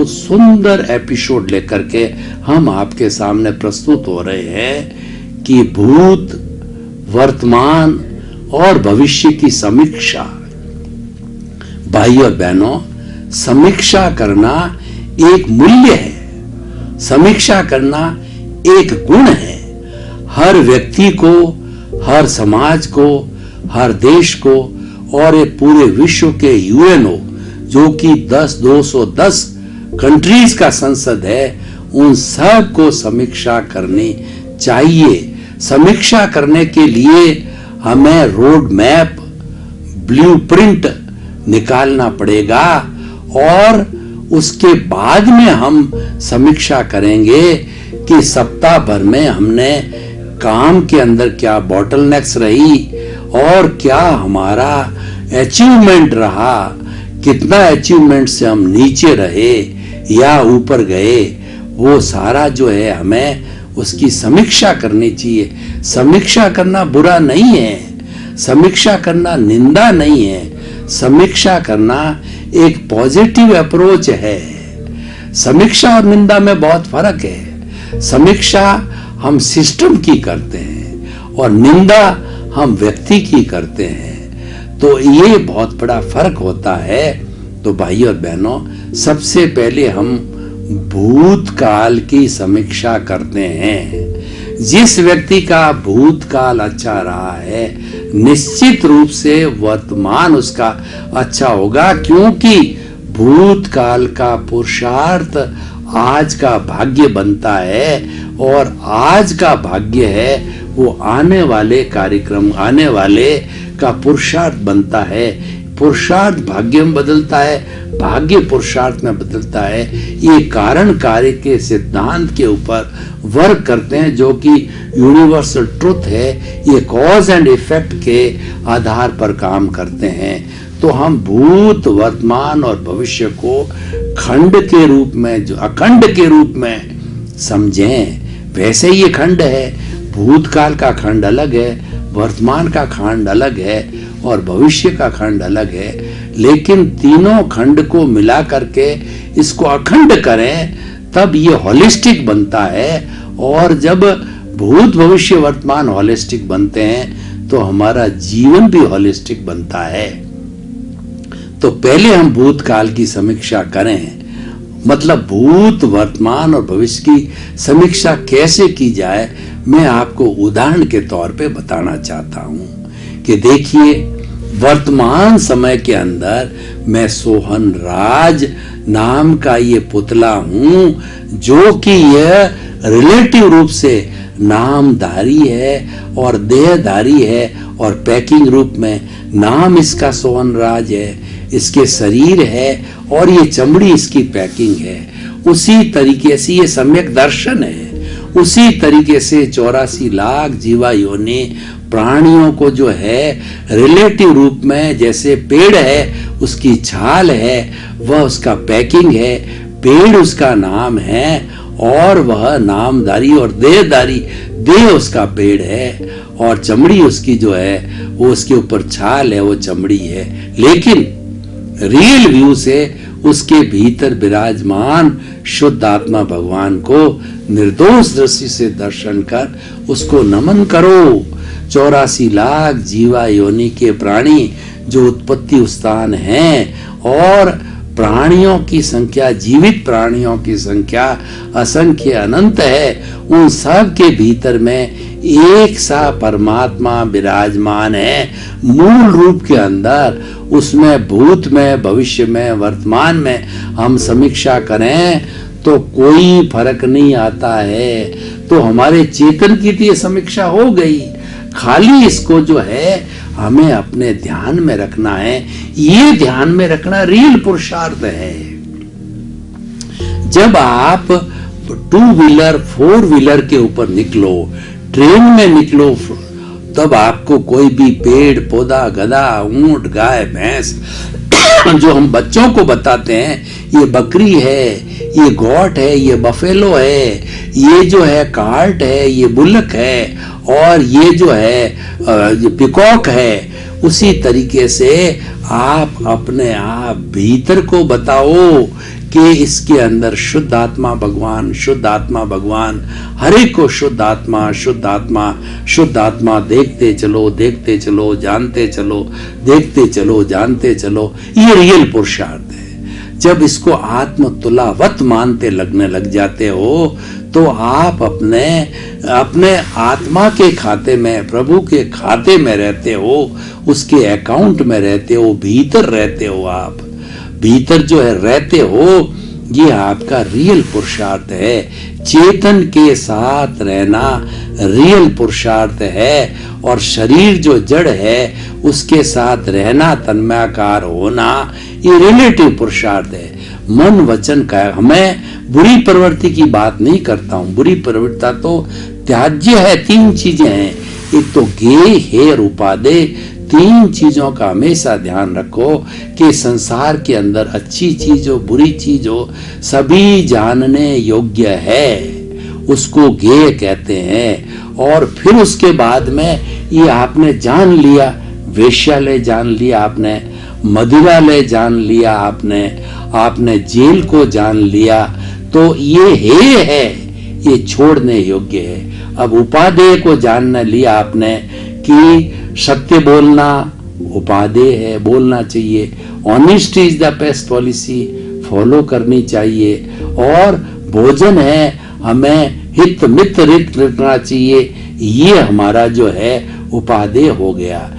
सुंदर एपिसोड लेकर के हम आपके सामने प्रस्तुत हो रहे हैं कि भूत, वर्तमान और भविष्य की समीक्षा। भाई और बहनों, समीक्षा करना एक मूल्य है, समीक्षा करना एक गुण है। हर व्यक्ति को, हर समाज को, हर देश को और ये पूरे विश्व के यूएनओ जो कि 210 कंट्रीज का संसद है, उन सब को समीक्षा करनी चाहिए। समीक्षा करने के लिए हमें रोड मैप, ब्लूप्रिंट निकालना पड़ेगा और उसके बाद में हम समीक्षा करेंगे कि सप्ताह भर में हमने काम के अंदर क्या बॉटलनेक्स रही और क्या हमारा अचीवमेंट रहा, कितना अचीवमेंट से हम नीचे रहे या ऊपर गए। वो सारा जो है हमें उसकी समीक्षा करनी चाहिए। समीक्षा करना बुरा नहीं है, समीक्षा करना निंदा नहीं है, समीक्षा करना एक पॉजिटिव अप्रोच है। समीक्षा और निंदा में बहुत फर्क है। समीक्षा हम सिस्टम की करते हैं और निंदा हम व्यक्ति की करते हैं, तो ये बहुत बड़ा फर्क होता है। तो भाई और बहनों, सबसे पहले हम भूतकाल की समीक्षा करते हैं। जिस व्यक्ति का भूतकाल अच्छा रहा है, निश्चित रूप से वर्तमान उसका अच्छा होगा, क्योंकि भूतकाल का पुरुषार्थ आज का भाग्य बनता है और आज का भाग्य है वो आने वाले कार्यक्रम, आने वाले का पुरुषार्थ बनता है। पुरुषार्थ भाग्य में बदलता है, भाग्य पुरुषार्थ में बदलता है। ये कारण कार्य के सिद्धांत के ऊपर वर्क करते हैं, जो कि यूनिवर्सल ट्रुथ है। ये कॉज एंड इफेक्ट के आधार पर काम करते हैं। तो हम भूत, वर्तमान और भविष्य को खंड के रूप में, जो अखंड के रूप में समझें। वैसे ये खंड है, भूतकाल का खंड अलग है, वर्तमान का खंड अलग है और भविष्य का खंड अलग है, लेकिन तीनों खंड को मिला करके इसको अखंड करें तब ये होलिस्टिक बनता है। और जब भूत, भविष्य, वर्तमान होलिस्टिक बनते हैं तो हमारा जीवन भी होलिस्टिक बनता है। तो पहले हम भूतकाल की समीक्षा करें, मतलब भूत, वर्तमान और भविष्य की समीक्षा कैसे की जाए, मैं आपको उदाहरण के तौर पे बताना चाहता हूं कि देखिए, वर्तमान समय के अंदर मैं सोहन राज नाम का ये पुतला हूं, जो कि यह रिलेटिव रूप से नामधारी है और देहधारी है और पैकिंग रूप में नाम इसका सोहन राज है, इसके शरीर है और ये चमड़ी इसकी पैकिंग है। उसी तरीके से ये सम्यक दर्शन है। उसी तरीके से 84 लाख जीवा योनि प्राणियों को जो है रिलेटिव रूप में, जैसे पेड़ है उसकी छाल है, वह उसका पैकिंग है, पेड़ उसका नाम है और वह नामधारी और देहधारी, देह उसका पेड़ है और चमड़ी उसकी जो है वो उसके ऊपर छाल है, वो चमड़ी है। लेकिन रियल व्यू से उसके भीतर विराजमान शुद्ध आत्मा भगवान को निर्दोष दृष्टि से दर्शन कर उसको नमन करो। 84 लाख जीवा योनि के प्राणी जो उत्पत्ति स्थान हैं और प्राणियों की संख्या, जीवित प्राणियों की संख्या असंख्य अनंत है, उन सब के भीतर में एक सा परमात्मा विराजमान है मूल रूप के अंदर। उसमें भूत में, भविष्य में, वर्तमान में हम समीक्षा करें तो कोई फर्क नहीं आता है। तो हमारे चेतन की तो ये समीक्षा हो गई, खाली इसको जो है हमें अपने ध्यान में रखना है। ये ध्यान में रखना रियल पुरुषार्थ है। जब आप 2 व्हीलर 4 व्हीलर के ऊपर निकलो, ट्रेन में निकलो, तब आपको कोई भी पेड़ पौधा, गधा, ऊंट, गाय, भैंस जो हम बच्चों को बताते हैं, ये बकरी है, ये गॉट है, ये बफेलो है, ये जो है कार्ट है, ये बुलक है और ये जो है पिकॉक है, उसी तरीके से आप अपने आप भीतर को बताओ कि इसके अंदर शुद्ध आत्मा भगवान, शुद्ध आत्मा भगवान, हर एक को शुद्ध आत्मा, शुद्ध आत्मा, शुद्ध आत्मा देखते चलो, देखते चलो, जानते चलो, देखते चलो, जानते चलो, ये रियल पुरुषार्थ है। जब इसको आत्म तुलावत मानते लगने लग जाते हो तो आप अपने आत्मा के खाते में, प्रभु के खाते में रहते हो, उसके अकाउंट में रहते हो, भीतर रहते हो। आप भीतर जो है रहते हो, ये आपका रियल पुरुषार्थ है। चेतन के साथ रहना रियल पुरुषार्थ है, और शरीर जो जड़ है उसके साथ रहना, तन्मयाकार होना, ये रिलेटिव पुरुषार्थ है। मन वचन का, मैं बुरी प्रवृत्ति की बात नहीं करता हूं। बुरी प्रवृत्ति तो त्याज्य है। तीन चीजें हैं, एक तो गेय, हेर, उपादेय। तीन चीजों का हमेशा ध्यान रखो कि संसार के अंदर अच्छी चीज हो, बुरी चीज हो, सभी जानने योग्य है, उसको गेय कहते हैं। और फिर उसके बाद में ये आपने जान लिया, वेश्यालय जान लिया आपने, मदिरालय जान लिया आपने जेल को जान लिया, तो ये है, ये छोड़ने योग्य है। अब उपादेय को जानना लिया आपने कि सत्य बोलना उपादेय है, बोलना चाहिए। Honesty is the best policy, follow करनी चाहिए। और भोजन है, हमें हित मित रित रखना चाहिए, ये हमारा जो है उपादेय हो गया।